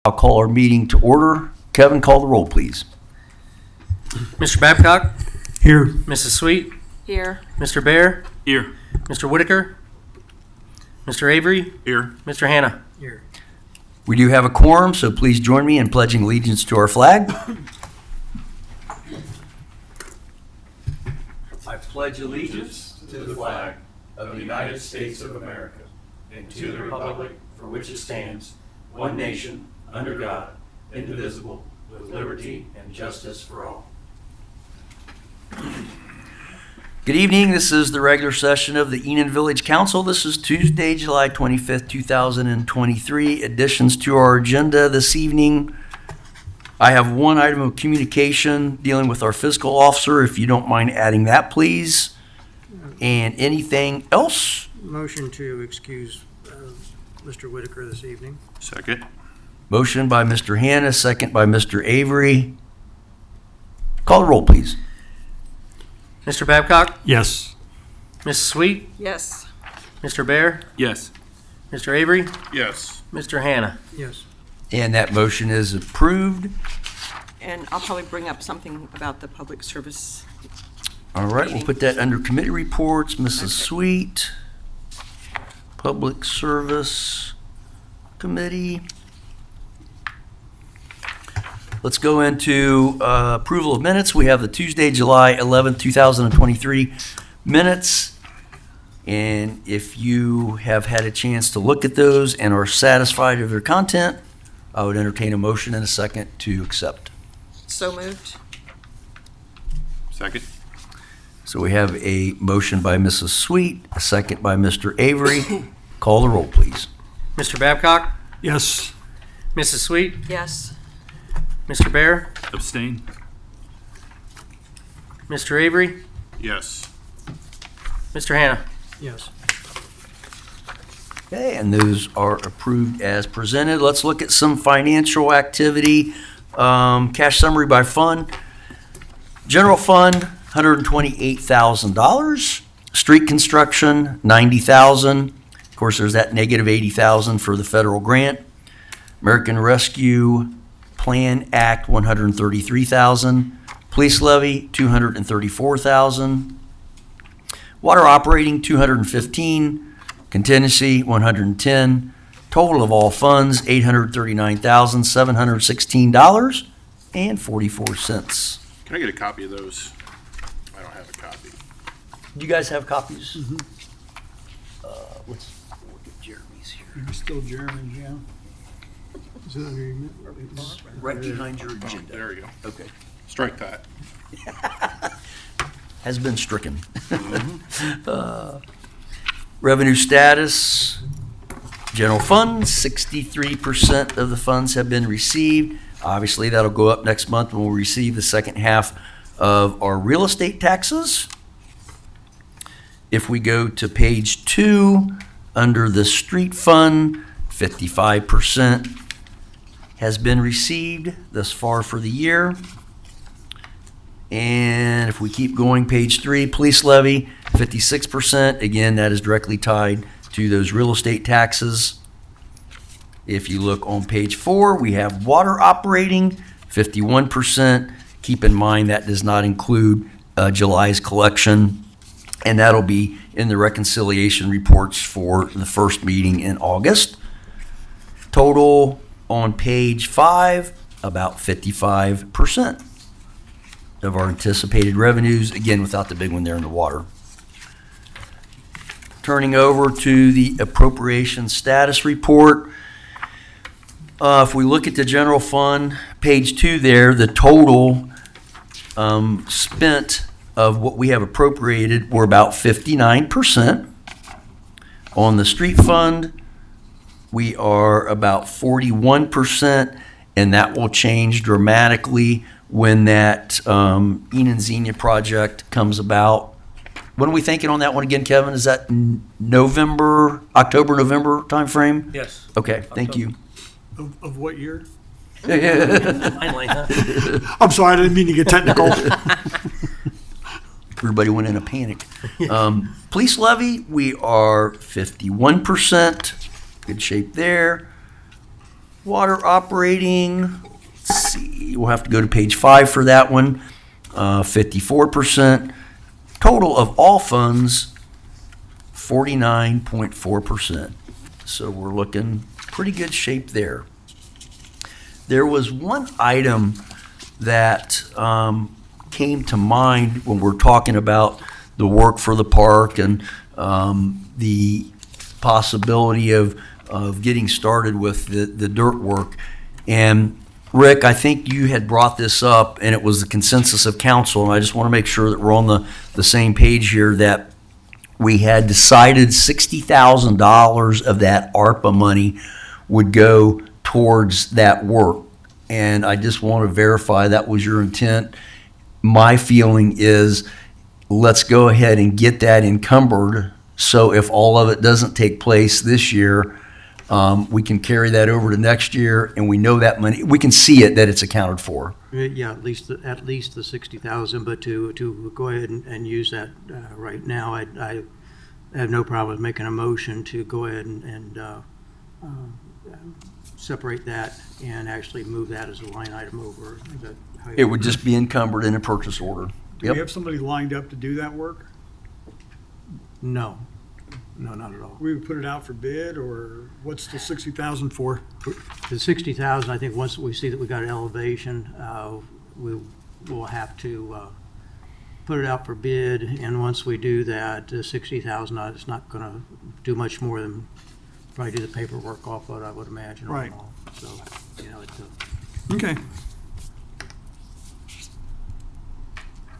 I'll call our meeting to order. Kevin, call the roll, please. Mr. Babcock? Here. Mrs. Sweet? Here. Mr. Bear? Here. Mr. Whitaker? Mr. Avery? Here. Mr. Hannah? Here. We do have a quorum, so please join me in pledging allegiance to our flag. I pledge allegiance to the flag of the United States of America and to the republic for which it stands, one nation, under God, indivisible, with liberty and justice for all. Good evening. This is the regular session of the Enon Village Council. This is Tuesday, July 25th, 2023. Additions to our agenda this evening. I have one item of communication dealing with our fiscal officer. If you don't mind adding that, please. And anything else? Motion to excuse Mr. Whitaker this evening. Second. Motion by Mr. Hannah, second by Mr. Avery. Call the roll, please. Mr. Babcock? Yes. Mrs. Sweet? Yes. Mr. Bear? Yes. Mr. Avery? Yes. Mr. Hannah? Yes. And that motion is approved. And I'll probably bring up something about the public service. All right, we'll put that under committee reports. Mrs. Okay. Sweet, Public Service Committee. Let's go into approval of minutes. We have the Tuesday, July 11th, 2023 minutes. And if you have had a chance to look at those and are satisfied with their content, I would entertain a motion in a second to accept. So moved. Second. So we have a motion by Mrs. Sweet, a second by Mr. Avery. Call the roll, please. Mr. Babcock? Yes. Mrs. Sweet? Yes. Mr. Bear? Abstain. Mr. Avery? Yes. Mr. Hannah? Yes. Okay, and those are approved as presented. Let's look at some financial activity. Cash summary by fund. General fund, $128,000. Street construction, $90,000. Of course, there's that negative $80,000 for the federal grant. American Rescue Plan Act, $133,000. Police levy, $234,000. Water operating, $215,000. Contingency, $110,000. Total of all funds, $839,716.44. Can I get a copy of those? I don't have a copy. Do you guys have copies? Let's look at Jeremy's here. You're still German, yeah? Is it under your Right behind your Oh, agenda. there you go. Okay. Strike that. Has been stricken. Revenue status, general fund, 63% of the funds have been received. Obviously, that'll go up next month when we receive the second half of our real estate taxes. If we go to page 2, under the street fund, 55% has been received thus far for the year. And if we keep going, page 3, police levy, 56%. Again, that is directly tied to those real estate taxes. If you look on page 4, we have water operating, 51%. Keep in mind that does not include July's collection, and that'll be in the reconciliation reports for the first meeting in August. Total on page 5, about 55% of our anticipated revenues, again, without the big one there in the water. Turning over to the appropriation status report. If we look at the general fund, page 2 there, the total spent of what we have appropriated were about 59%. On the street fund, we are about 41%, and that will change dramatically when that Enon Xenia project comes about. When are we thinking on that one again, Kevin? Is that November, October-November timeframe? Yes. Okay, thank you. Of what year? Finally, huh? I'm sorry, I didn't mean to get technical. Everybody went in a panic. Police levy, we are 51%. Good shape there. Water operating, let's see, we'll have to go to page 5 for that one. 54%. Total of all funds, 49.4%. So we're looking pretty good shape there. There was one item that came to mind when we're talking about the work for the park and the possibility of getting started with the dirt work. And Rick, I think you had brought this up, and it was the consensus of council, and I just want to make sure that we're on the same page here, that we had decided $60,000 of that ARPA money would go towards that work. And I just want to verify that was your intent. My feeling is, let's go ahead and get that encumbered, so if all of it doesn't take place this year, we can carry that over to next year, and we know that money, we can see it, that it's accounted for. Yeah, at least the 60,000, but to go ahead and use that right now, I have no problem with making a motion to go ahead and separate that and actually move that as a line item over. Is that how you- It would just be encumbered in a purchase order. Do Yep. we have somebody lined up to do that work? No, not at all. We would put it out for bid, or what's the 60,000 for? The 60,000, I think once we see that we got an elevation, we will have to put it out for bid, and once we do that, the 60,000, it's not gonna do much more than probably do the paperwork off of it, I would imagine. all in Right. all. So, it's Okay.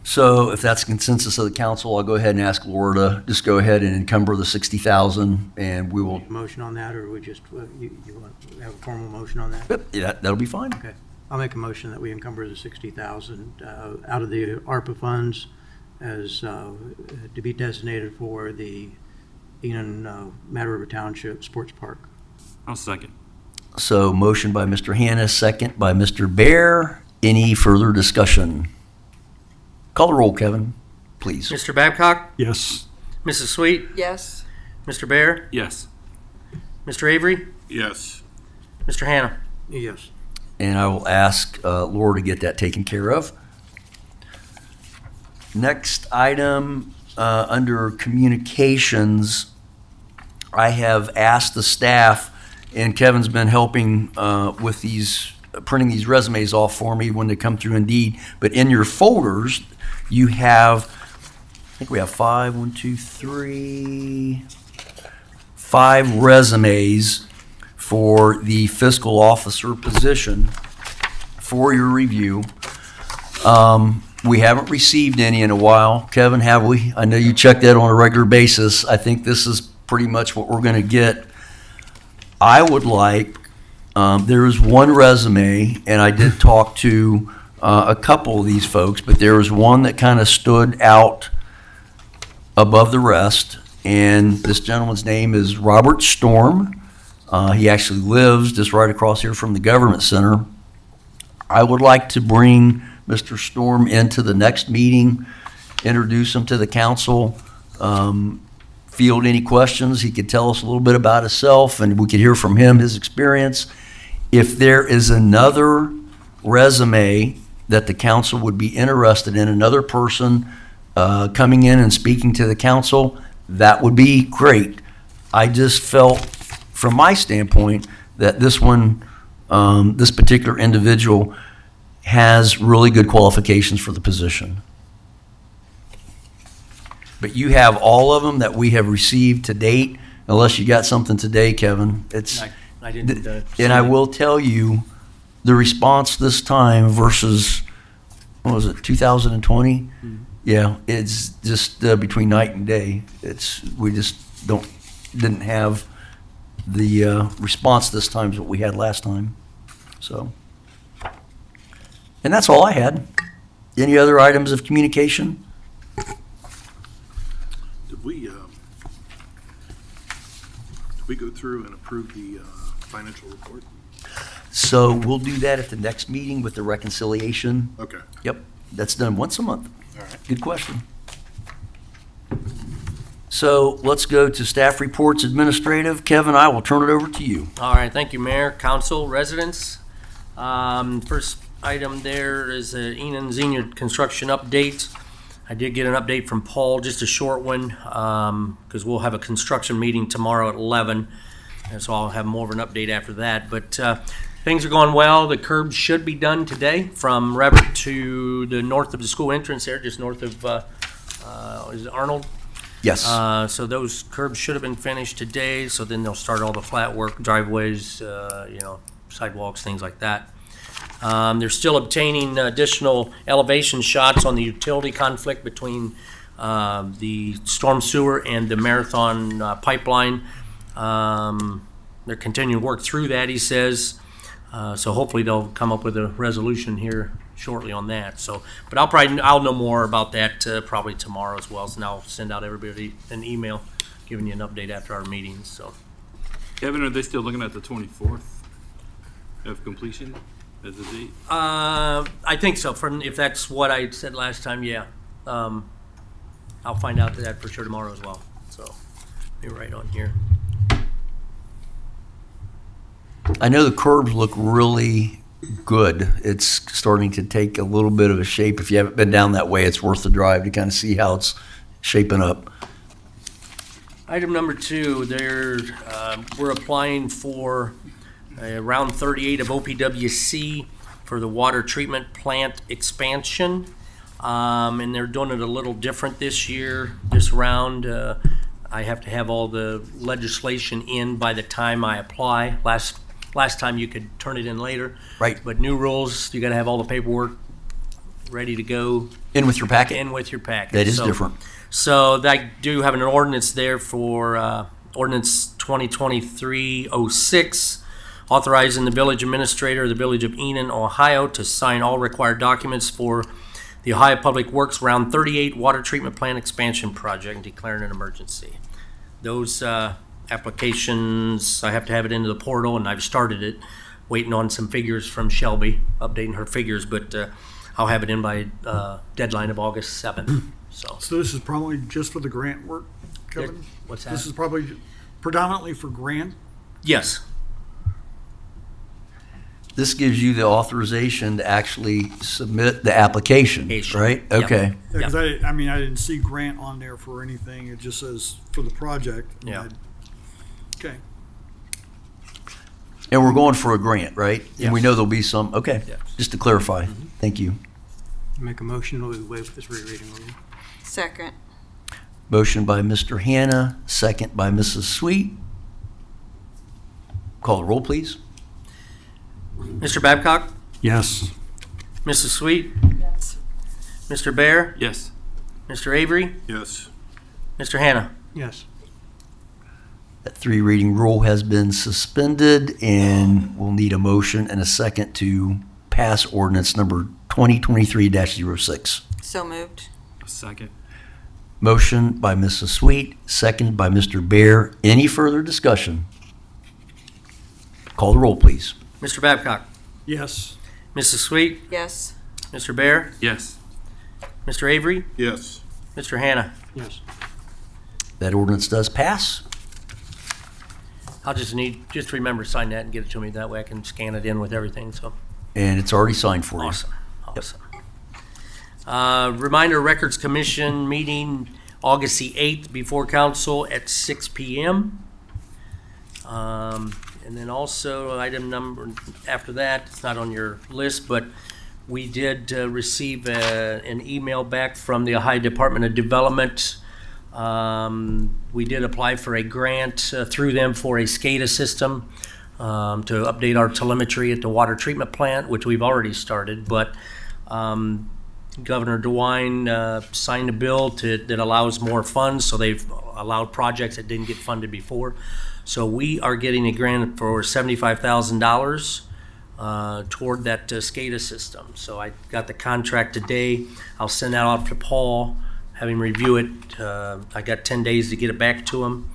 So if that's consensus of the council, I'll go ahead and ask Laura to just go ahead and encumber the 60,000, and we will, a motion on that, or we just, you want to have a formal motion on that? yep, yeah, that'll be fine. Okay. I'll make a motion that we encumber the 60,000 out of the ARPA funds as to be designated for the Enon Mad River Township Sports Park. I'll second. So motion by Mr. Hannah, second by Mr. Bear. Any further discussion? Call the roll, Kevin, please. Mr. Babcock? Yes. Mrs. Sweet? Yes. Mr. Bear? Yes. Mr. Avery? Yes. Mr. Hannah? Yes. And I will ask Laura to get that taken care of. Next item, under communications, I have asked the staff, and Kevin's been helping with these, printing these resumes off for me when they come through Indeed. But in your folders, you have, I think we have 5 resumes for the fiscal officer position for your review. We haven't received any in a while. Kevin, have we? I know you check that on a regular basis. I think this is pretty much what we're going to get. I would like, there is one resume, and I did talk to a couple of these folks, but there was one that kind of stood out above the rest, and this gentleman's name is Robert Storm. He actually lives just right across here from the Government Center. I would like to bring Mr. Storm into the next meeting, introduce him to the council, field any questions. He could tell us a little bit about himself, and we could hear from him, his experience. If there is another resume that the council would be interested in, another person coming in and speaking to the council, that would be great. I just felt, from my standpoint, that this one, this particular individual has really good qualifications for the position. But you have all of them that we have received to date, unless you got something today, Kevin. It's, I didn't. and I will tell you, the response this time versus, what was it, 2020? Yeah, it's just between night and day. We just didn't have the response this time as what we had last time. So, and that's all I had. Any other items of communication? Did we go through and approve the financial report? So we'll do that at the next meeting with the reconciliation. Okay. Yep, that's done once a month. All right. Good question. So let's go to staff reports administrative. Kevin, I will turn it over to you. All right, thank you, Mayor, Council, residents. First item there is Enon Senior construction update. I did get an update from Paul, just a short one, because we'll have a construction meeting tomorrow at 11, and so I'll have more of an update after that. But things are going well. The curbs should be done today from Revert to the north of the school entrance there, just north of is it Arnold? Yes. So those curbs should have been finished today, so then they'll start all the flat work, driveways, sidewalks, things like that. They're still obtaining additional elevation shots on the utility conflict between the storm sewer and the Marathon pipeline. They're continuing to work through that, he says. So hopefully they'll come up with a resolution here shortly on that. So, but I'll know more about that probably tomorrow as well. So now I'll send out everybody an email giving you an update after our meetings. So, Kevin, are they still looking at the 24th of completion as the date? I think so. If that's what I said last time, yeah. I'll find out that for sure tomorrow as well. So, be right on here. I know the curbs look really good. It's starting to take a little bit of a shape. If you haven't been down that way, it's worth the drive to kind of see how it's shaping up. Item number 2, we're applying for round 38 of OPWC for the water treatment plant expansion. And they're doing it a little different this year, this round. I have to have all the legislation in by the time I apply. Last time you could turn it in later. Right. But new rules, you got to have all the paperwork ready to go In with your packet. in with your packet. That is different. So I do have an ordinance there for ordinance 2023-06, authorizing the village administrator of the village of Enon, Ohio, to sign all required documents for the Ohio Public Works Round 38 Water Treatment Plant Expansion Project and declaring an emergency. Those applications, I have to have it into the portal, and I've started it, waiting on some figures from Shelby, updating her figures, but I'll have it in by deadline of August 7th. So, So this is probably just for the grant work, Kevin? what's This that? is probably predominantly for grant? Yes. This gives you the authorization to actually submit the application, Application. right? Yep. Okay. Because I didn't see grant on there for anything. It just says for the project. Yeah. Okay. And we're going for a grant, right? And we Yes. know there'll be some, okay. Yes. Just to clarify. Thank you. Make a motion that we waive this rereading rule. Second. Motion by Mr. Hannah, second by Mrs. Sweet. Call the roll, please. Mr. Babcock? Yes. Mrs. Sweet? Yes. Mr. Bear? Yes. Mr. Avery? Yes. Mr. Hannah? Yes. That 3 reading rule has been suspended, and we'll need a motion and a second to pass ordinance number 2023-06. So moved. A second. Motion by Mrs. Sweet, second by Mr. Bear. Any further discussion? Call the roll, please. Mr. Babcock? Yes. Mrs. Sweet? Yes. Mr. Bear? Yes. Mr. Avery? Yes. Mr. Hannah? Yes. That ordinance does pass. I'll just remember to sign that and get it to me. That way I can scan it in with everything, so. And it's already signed for you. Awesome, awesome. Reminder, Records Commission meeting August the 8th before council at 6 p.m. And then also, item number, after that, it's not on your list, but we did receive an email back from the Ohio Department of Development. We did apply for a grant through them for a SCADA system to update our telemetry at the water treatment plant, which we've already started, but Governor DeWine signed a bill that allows more funds, so they've allowed projects that didn't get funded before. So we are getting a grant for $75,000 toward that SCADA system. So I got the contract today. I'll send that off to Paul, have him review it. I got 10 days to get it back to him.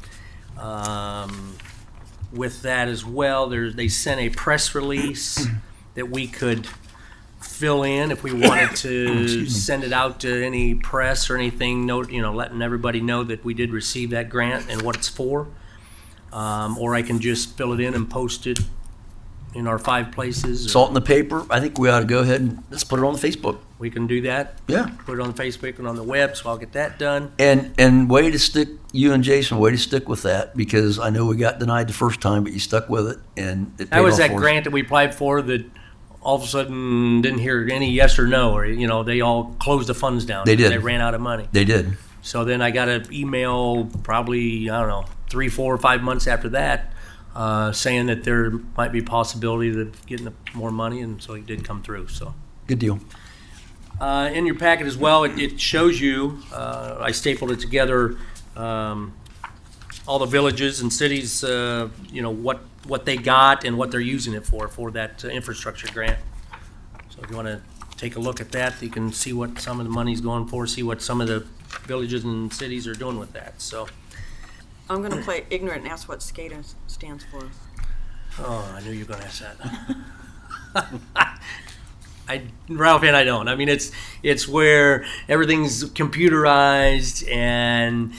With that as well, they sent a press release that we could fill in if we wanted to send it out to any press or anything, letting everybody know that we did receive that grant and what it's for. Or I can just fill it in and post it in our 5 places. or Salt in the paper, I think we ought to go ahead and let's put it on Facebook. We can do that. Yeah. Put it on Facebook and on the web, so I'll get that done. And way to stick, you and Jason, way to stick with that, because I know we got denied the first time, but you stuck with it, and it paid That was off that for us. grant that we applied for that all of a sudden didn't hear any yes or no, or, they all closed the funds down. They did. They ran out of money. They did. So then I got an email probably, 3, 4, or 5 months after that, saying that there might be a possibility of getting more money, and so it did come through, so. Good deal. In your packet as well, it shows you, I stapled it together, all the villages and cities, what they got and what they're using it for that infrastructure grant. So if you want to take a look at that, you can see what some of the money's going for, see what some of the villages and cities are doing with that, so. I'm going to play ignorant and ask what SCADA stands for. Oh, I knew you were going to ask that. Ralph, and I don't. I mean, it's where everything's computerized, and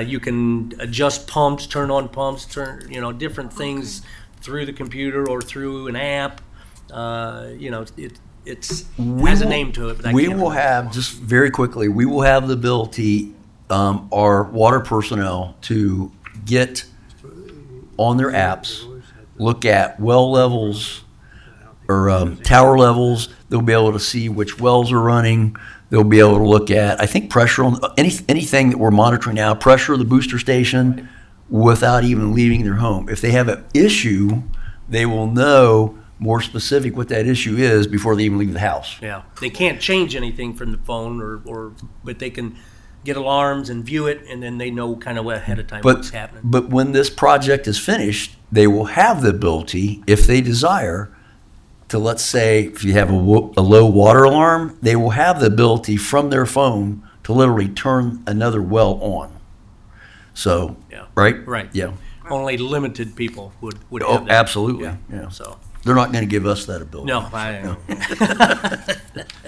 you can adjust pumps, turn on pumps, different things through the computer or through an app. It has a name to it. But We will have, just very quickly, we will have the ability, our water personnel to get on their apps, look at well levels or tower levels. They'll be able to see which wells are running. They'll be able to look at, I think, pressure on anything that we're monitoring now, pressure of the booster station without even leaving their home. If they have an issue, they will know more specific what that issue is before they even leave the house. Yeah, they can't change anything from the phone, but they can get alarms and view it, and then they know kind of ahead of time what's happening. But when this project is finished, they will have the ability, if they desire, to, let's say, if you have a low water alarm, they will have the ability from their phone to literally turn another well on. So, Yeah. right? Right. Yeah. Only limited people would Oh, have that. absolutely. Yeah. So, They're not going to give us that ability. no,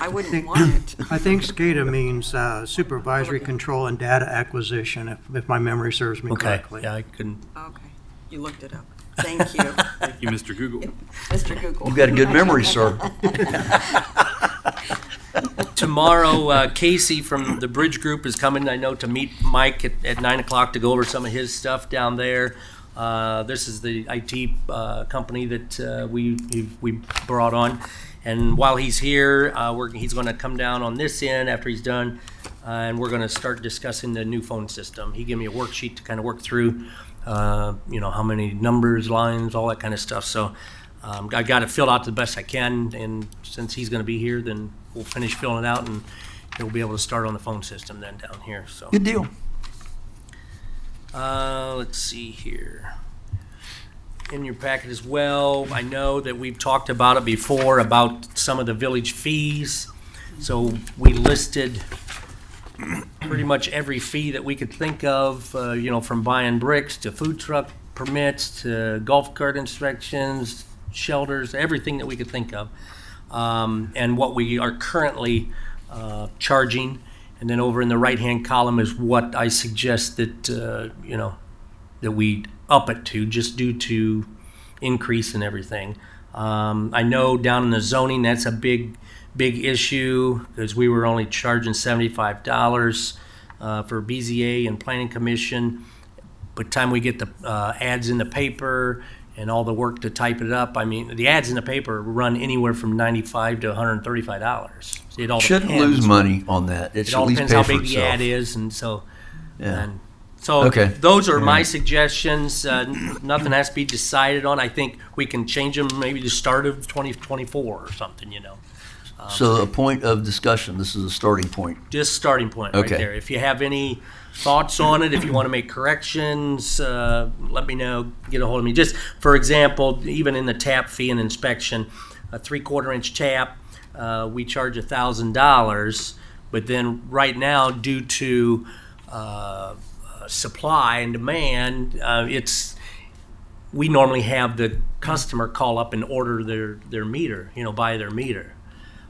I wouldn't want it. I think SCADA means supervisory control and data acquisition, if my memory serves me okay, correctly. yeah, I couldn't. Okay, you looked it up. Thank you, Thank you, Mr. Google. Mr. Google. You've got a good memory, sir. Tomorrow, Casey from the Bridge Group is coming, I know, to meet Mike at 9 o'clock to go over some of his stuff down there. This is the IT company that we brought on. And while he's here, he's going to come down on this end after he's done, and we're going to start discussing the new phone system. He gave me a worksheet to kind of work through, how many numbers, lines, all that kind of stuff. So I got it filled out the best I can, and since he's going to be here, then we'll finish filling it out, and he'll be able to start on the phone system then down here. So Good deal. let's see here. In your packet as well, I know that we've talked about it before, about some of the village fees. So we listed pretty much every fee that we could think of, from buying bricks to food truck permits to golf cart inspections, shelters, everything that we could think of. And what we are currently charging. And then over in the right-hand column is what I suggest that, that we up it to, just due to increase in everything. I know down in the zoning, that's a big issue, because we were only charging $75 for BZA and Planning Commission. By the time we get the ads in the paper and all the work to type it up, I mean, the ads in the paper run anywhere from $95 to $135. It all Shouldn't depends. lose money on that. It It should all at least depends pay how for big the ad itself. is, and so, Yeah. and so Okay. those are my suggestions. Nothing has to be decided on. I think we can change them maybe the start of 2024 or something, So a point of discussion, this is a starting point. Just starting point right Okay. there. If you have any thoughts on it, if you want to make corrections, let me know, get a hold of me. Just for example, even in the tap fee and inspection, a 3/4 inch tap, we charge $1,000, but then right now, due to supply and demand, we normally have the customer call up and order their meter, buy their meter.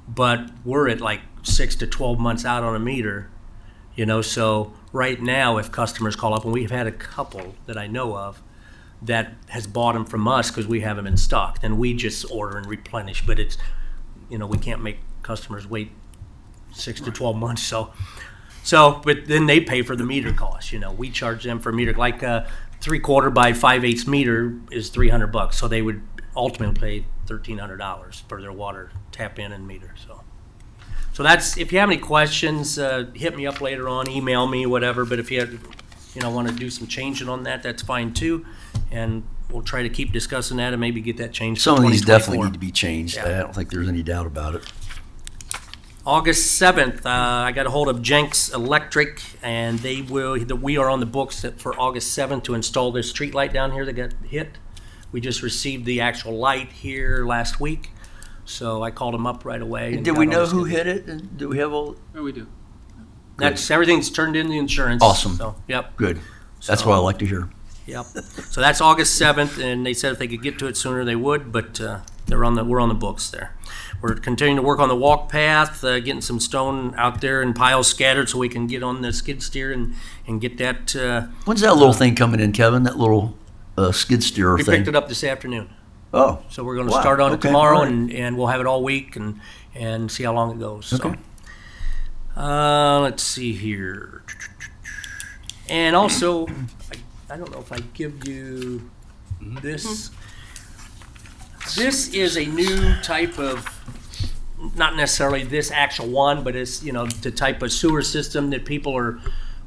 but we're at like 6 to 12 months out on a meter, so right now if customers call up, and we've had a couple that I know of that has bought them from us because we have them in stock, then we just order and replenish, but it's, we can't make customers wait 6 to 12 months, but then they pay for the meter cost, we charge them for meter, like a 3/4 by 5/8 meter is $300, so they would ultimately pay $1,300 for their water tap in and meter, so that's, if you have any questions, hit me up later on, email me, whatever, but if you want to do some changing on that, that's fine too, and we'll try to keep discussing that and maybe get that changed for Some of these definitely 2024. need to be changed. Yeah. I don't think there's any doubt about it. August 7th, I got a hold of Jenks Electric, and we are on the books for August 7th to install this street light down here that got hit. We just received the actual light here last week, so I called them up right away. and Did got we all know this who good. hit it? And do we have all? Oh, we do. That's, everything's turned in the insurance. Awesome. So, yep. Good. That's So- what I like to hear. Yep. So that's August 7th, and they said if they could get to it sooner, they would, but we're on the books there. We're continuing to work on the walk path, getting some stone out there and piles scattered so we can get on the skid steer and get that. When's that little thing coming in, Kevin? That little skid steer We thing? picked it up this afternoon. Oh, So we're going to Wow. start on it Okay. tomorrow, All right. and we'll have it all week and see how long it goes. So. Okay. Let's see here. And also, I don't know if I give you this. This is a new type of, not necessarily this actual one, but it's, the type of sewer system that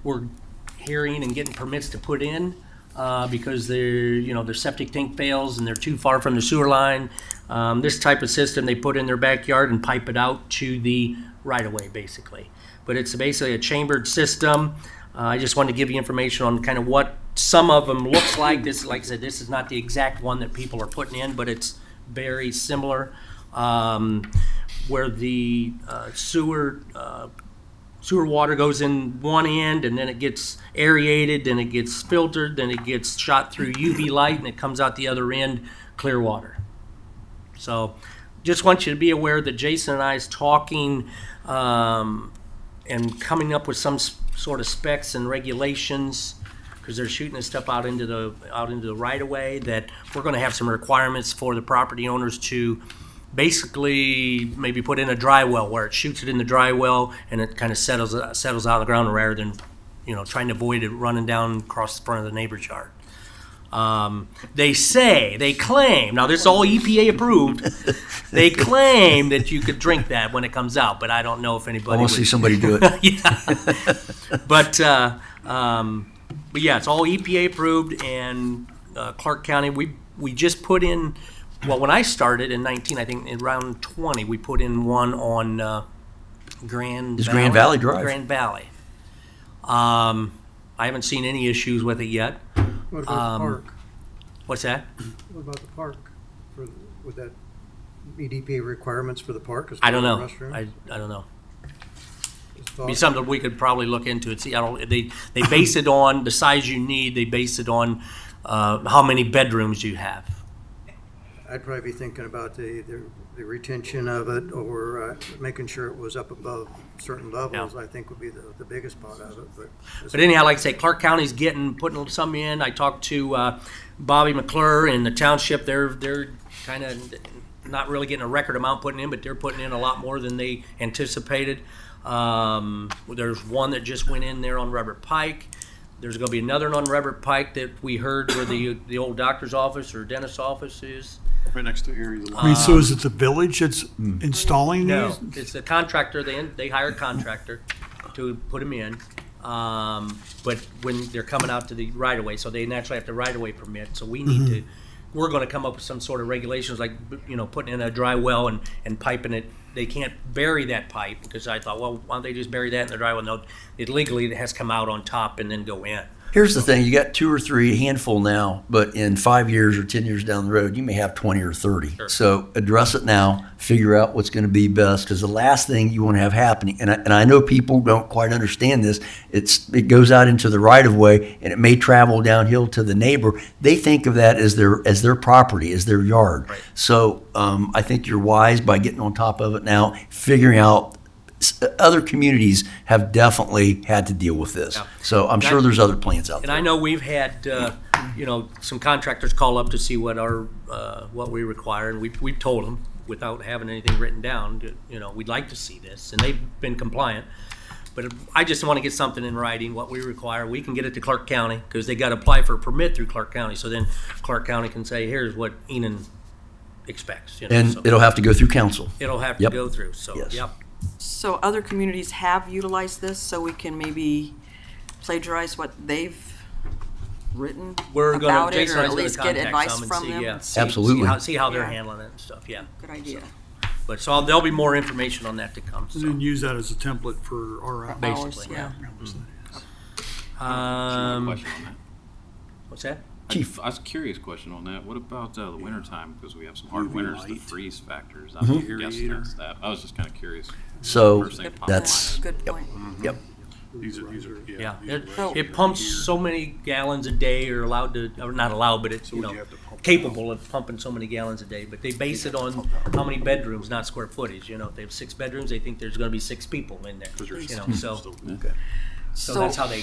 we're hearing and getting permits to put in because their septic tank fails and they're too far from the sewer line. This type of system they put in their backyard and pipe it out to the right-of-way, basically. But it's basically a chambered system. I just wanted to give you information on kind of what some of them looks like. This, like I said, this is not the exact one that people are putting in, but it's very similar. Where the sewer water goes in one end, and then it gets aerated, then it gets filtered, then it gets shot through UV light, and it comes out the other end clear water. So, just want you to be aware that Jason and I is talking and coming up with some sort of specs and regulations, because they're shooting this stuff out into the right of way, that we're going to have some requirements for the property owners to basically maybe put in a dry well where it shoots it in the dry well and it kind of settles out on the ground rather than trying to avoid it running down across the front of the neighbor's yard. They claim, now this is all EPA approved, they claim that you could drink that when it comes out, but I don't know if I anybody want to see would. somebody do it. Yeah. But yeah, it's all EPA approved, and Clark County, we just put in, well, when I started in 19, I think around 20, we put in one on Grand Is Valley. Grand Valley Drive. Grand Valley. I haven't seen any issues with it yet. What about the park? What's that? What about the park? Would that meet EPA requirements for the park? as I don't far know. as restrooms? I don't know. Just Be thought- something we could probably look into and see. They base it on the size you need. They base it on how many bedrooms you have. I'd probably be thinking about the retention of it, or making sure it was up above certain levels, I think would be the biggest part of it, But anyhow, like I say, Clark County's putting some in. I talked to Bobby McClure in the township. They're kind of not really getting a record amount putting in, but they're putting in a lot more than they anticipated. There's one that just went in there on Robert Pike. There's going to be another on Robert Pike that we heard where the old doctor's office or dentist's office is. Right next to Aries. I mean, so is it the village that's installing No, these? it's the contractor. They hire a contractor to put them in. But when they're coming out to the right of way, so they naturally have to right of way permit. So we need to. We're going to come up with some sort of regulations, like putting in a dry well and piping it. They can't bury that pipe, because I thought, well, why don't they just bury that in the dry well? No, it legally has to come out on top and then go in. Here's the thing, you got 2 or 3, a handful now, but in 5 years or 10 years down the road, you may have 20 or 30. Sure. So address it now, figure out what's going to be best, because the last thing you want to have happening, and I know people don't quite understand this, it goes out into the right of way, and it may travel downhill to the neighbor. They think of that as their property, as their yard. Right. So I think you're wise by getting on top of it now, figuring out. Other communities have definitely had to deal with this. Yeah. So I'm sure there's other plans out And there. I know we've had, some contractors call up to see what what we require, and we've told them, without having anything written down, we'd like to see this, and they've been compliant. But I just want to get something in writing, what we require. We can get it to Clark County, because they got to apply for a permit through Clark County. So then Clark County can say, here's what Enon expects. And so it'll have to go through council. it'll have to Yep. go through, so, Yes. yep. So other communities have utilized this, so we can maybe plagiarize what they've written We're gonna, about it, Jason or and I at was least gonna get contact advice some and from see, them? yeah, and see- Absolutely. see how they're Yeah. handling it and stuff, yeah. Good idea. But so there'll be more information on that to come, And so. then use that as a template for our. Basically, yeah. Question on that. What's that? Chief. I was a curious question on that. What about the winter time? Because we have some hard UV winters, the light. freeze factors. Mm-hmm. I'm guessing that's that. I was just kind of curious. So First thing popped in that's, my Good point. yep. These are, Yeah, these are it, So- it pumps so many gallons a day, or allowed to, or not allowed, but it's, So would you have to pump it capable of pumping so many gallons a day. But they base it on how many bedrooms, not square footage. If they have 6 bedrooms, they think there's gonna be 6 people in there. So that's how they,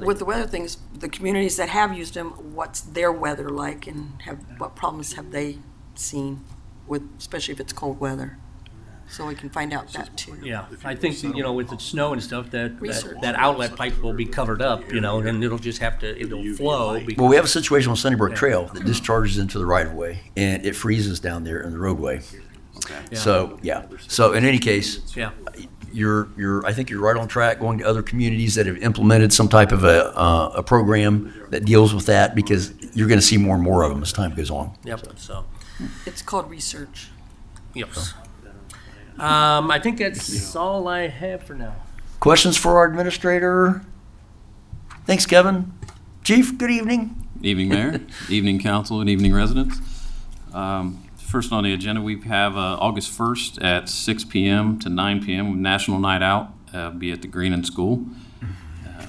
With the weather things, the communities that have used them, what's their weather like, and what problems have they seen with, especially if it's cold weather? So we can find out that too. Yeah, I think, with the snow and stuff, Research. that outlet pipe will be covered up, and it'll just have to, it'll flow. because- Well, we have a situation on Sunnybrook Trail that discharges into the right of way, and it freezes down there in the roadway. Okay. So, yeah. So in any case, Yeah, I think you're right on track, going to other communities that have implemented some type of a program that deals with that, because you're going to see more and more of them as time goes on. yep, so, It's called research. yep. I think that's all I have for now. Questions for our administrator? Thanks, Kevin. Chief, good evening. Evening, Mayor. Evening, Council, and evening, residents. First on the agenda, we have August 1st at 6 p.m. to 9 p.m. National Night Out, be at the Green and School.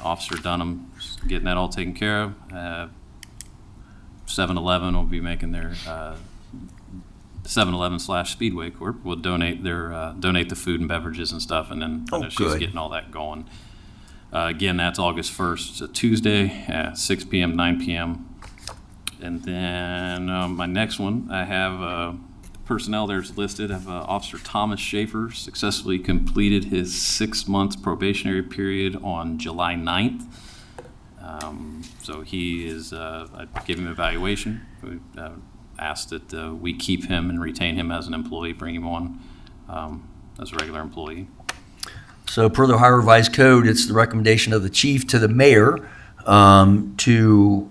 Officer Dunham's getting that all taken care of. 7-Eleven will be making their 7-Eleven/Speedway Corp. will donate the food and beverages and stuff, and then I know she's good. getting all that going. Again, that's August 1st. It's a Tuesday at 6 p.m., 9 p.m. And then my next one, I have personnel there's listed. I have Officer Thomas Schaefer successfully completed his 6 months probationary period on July 9th. So he is, I gave him an evaluation. We asked that we keep him and retain him as an employee, bring him on as a regular employee. So per the Ohio Revised Code, it's the recommendation of the chief to the mayor to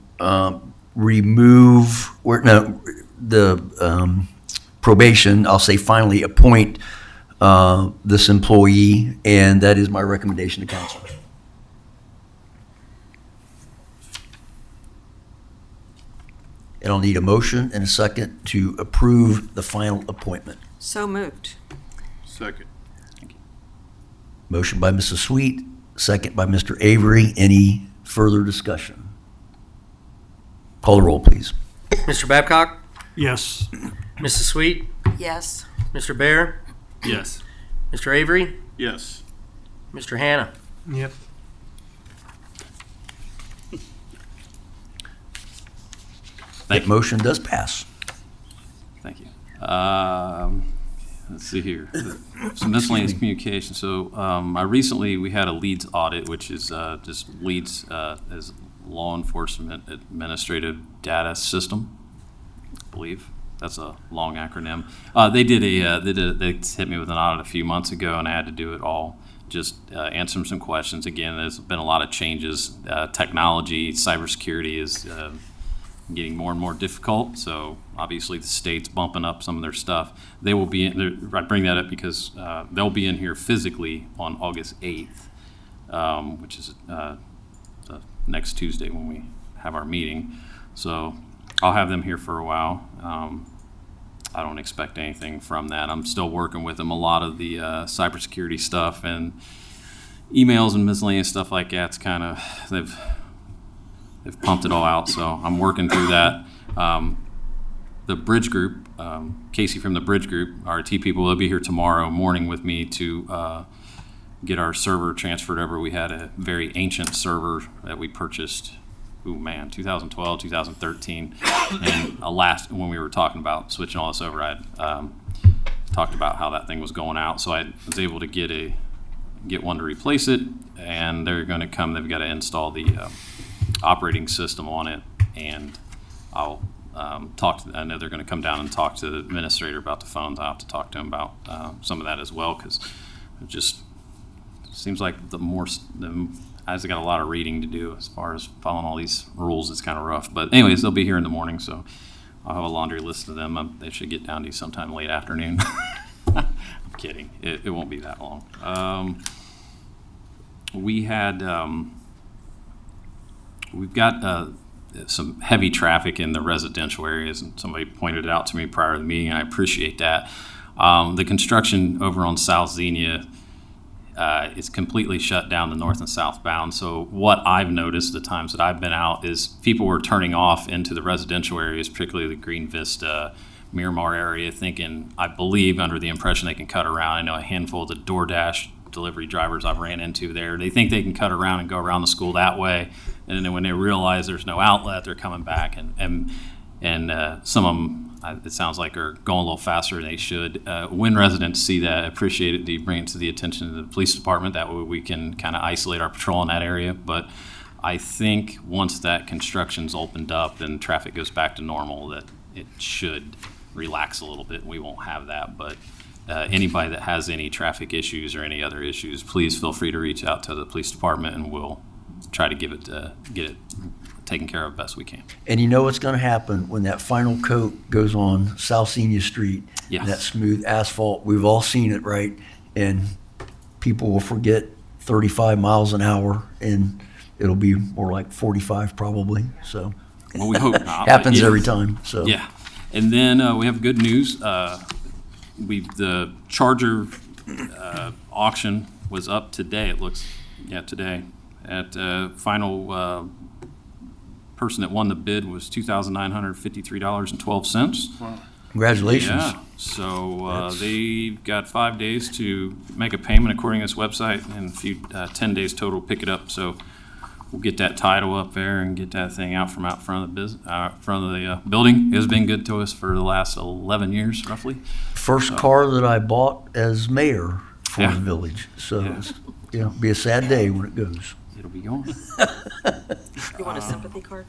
remove, the probation, I'll say finally appoint this employee, and that is my recommendation to council. And I'll need a motion and a second to approve the final appointment. So moved. second. Motion by Mrs. Sweet, second by Mr. Avery. Any further discussion? Call the roll, please. Mr. Babcock? Yes. Mrs. Sweet? Yes. Mr. Bear? Yes. Mr. Avery? Yes. Mr. Hannah? Yep. Thank That you. motion does pass. Thank you. Let's see here. Some miscellaneous communication. So we had a leads audit, which is just leads as law enforcement administrative data system, I believe. That's a long acronym. They hit me with an audit a few months ago, and I had to do it all. Just answer some questions. Again, there's been a lot of changes. Technology, cybersecurity is getting more and more difficult. So obviously the state's bumping up some of their stuff. They will be in, I bring that up because they'll be in here physically on August 8th, which is the next Tuesday when we have our meeting. So I'll have them here for a while. I don't expect anything from that. I'm still working with them. A lot of the cybersecurity stuff and emails and miscellaneous stuff like that's kind of, they've pumped it all out. So I'm working through that. The Bridge Group, Casey from the Bridge Group, our IT people, will be here tomorrow morning with me to get our server transferred over. We had a very ancient server that we purchased, 2012, 2013. And when we were talking about switching all this over, I talked about how that thing was going out. So I was able to get one to replace it, and they're going to come. They've got to install the operating system on it, and I'll I know they're going to come down and talk to the administrator about the phones. I'll have to talk to him about some of that as well, because it just seems like the guys have got a lot of reading to do as far as following all these rules. It's kind of rough. But anyways, they'll be here in the morning, so I'll have a laundry list of them. They should get down to you sometime late afternoon. I'm kidding. It won't be that long. We've got some heavy traffic in the residential areas, and somebody pointed it out to me prior to the meeting, and I appreciate that. The construction over on South Xenia is completely shut down the north and southbound. So what I've noticed the times that I've been out is people were turning off into the residential areas, particularly the Green Vista, Miramar area, thinking, I believe, under the impression they can cut around. I know a handful of the DoorDash delivery drivers I've ran into there. They think they can cut around and go around the school that way, and then when they realize there's no outlet, they're coming back. And some of them, it sounds like, are going a little faster than they should. When residents see that, appreciate it. Do bring it to the attention of the police department. That way we can kind of isolate our patrol in that area. But I think once that construction's opened up and traffic goes back to normal, that it should relax a little bit. We won't have that, but anybody that has any traffic issues or any other issues, please feel free to reach out to the police department, and we'll try to get it taken care of best we can. And you know what's going to happen when that final coat goes on South Xenia Street, Yes. that smooth asphalt. We've all seen it, right? And people will forget 35 miles an hour, and it'll be more like 45 probably. So Well, we hope not. but happens yeah. every time. So Yeah. And then we have good news. The Charger auction was up today, it looks, today. At final person that won the bid was $2,953.12. congratulations. Yeah, so they've got 5 days to make a payment according to this website, and 10 days total to pick it up. So we'll get that title up there and get that thing out front of the building. It has been good to us for the last 11 years, roughly. First car that I bought as mayor for Yeah. the village. So Yeah. it'll be a sad day when it goes. It'll be going. You want a sympathy card?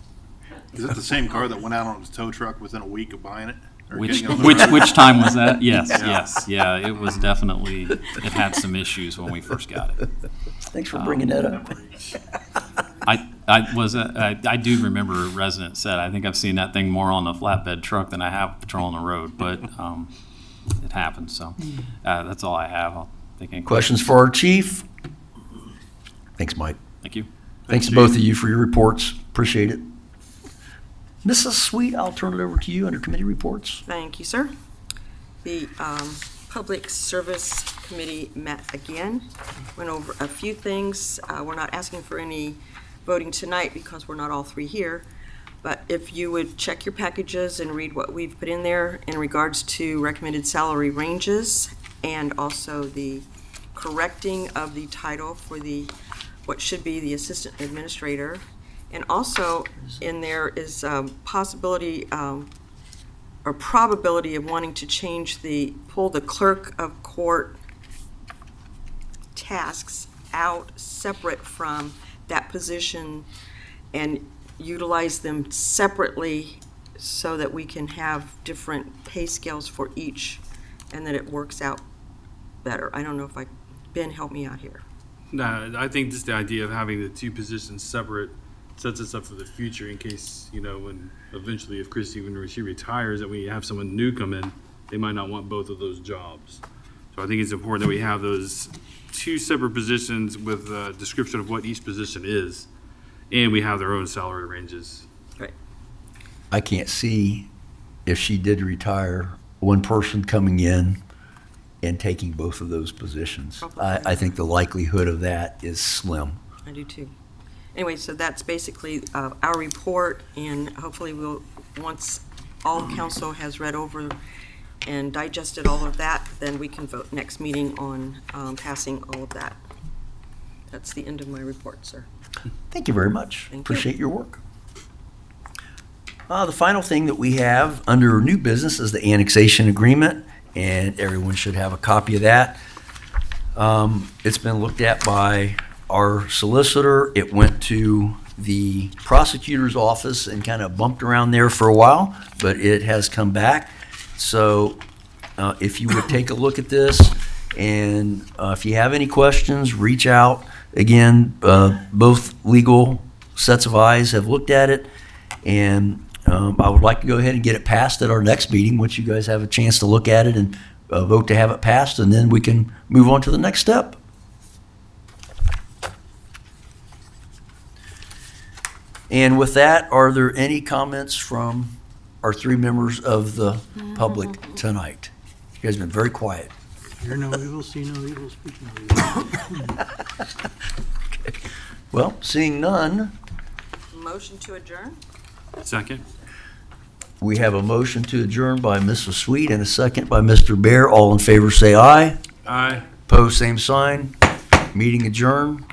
Is it the same car that went out on his tow truck within a week of buying it? Or Which getting on the road? which time was that? Yes, yeah. It was definitely, it had some issues when we first got it. Thanks for bringing that up. I do remember a resident said, I think I've seen that thing more on the flatbed truck than I have patrolling the road, but it happens. So that's all I have. I'll take any Questions for our chief? Thanks, Mike. Thank you. Thanks to both of you for your reports. Appreciate it. Mrs. Sweet, I'll turn it over to you under committee reports. Thank you, sir. The Public Service Committee met again, went over a few things. We're not asking for any voting tonight because we're not all three here, but if you would check your packages and read what we've put in there in regards to recommended salary ranges, and also the correcting of the title for what should be the assistant administrator. And also in there is possibility or probability of wanting to pull the clerk of court tasks out separate from that position and utilize them separately so that we can have different pay scales for each and that it works out better. I don't know if Ben, help me out here. No, I think just the idea of having the two positions separate sets us up for the future in case, when eventually if Christy, when she retires, that we have someone new come in, they might not want both of those jobs. So I think it's important that we have those two separate positions with a description of what each position is. and we have their own salary ranges. I can't see if she did retire, one person coming in and taking both of those positions. I think the likelihood of that is slim. I do too. Anyway, so that's basically our report, and hopefully we'll, once all council has read over and digested all of that, then we can vote next meeting on passing all of that. That's the end of my report, sir. Thank you very much. Thank you. Appreciate your work. The final thing that we have under new business is the annexation agreement, and everyone should have a copy of that. It's been looked at by our solicitor. It went to the prosecutor's office and kind of bumped around there for a while, but it has come back. So if you would take a look at this, and if you have any questions, reach out. Again, both legal sets of eyes have looked at it, and I would like to go ahead and get it passed at our next meeting, once you guys have a chance to look at it and vote to have it passed, and then we can move on to the next step. And with that, are there any comments from our three members of the public tonight? You guys have been very quiet. Hear no evil, see no evil, speak no evil. Well, seeing none, Motion to adjourn? Second? we have a motion to adjourn by Mrs. Sweet and a second by Mr. Bear. All in favor say aye. Aye. Opposed, same sign. Meeting adjourned.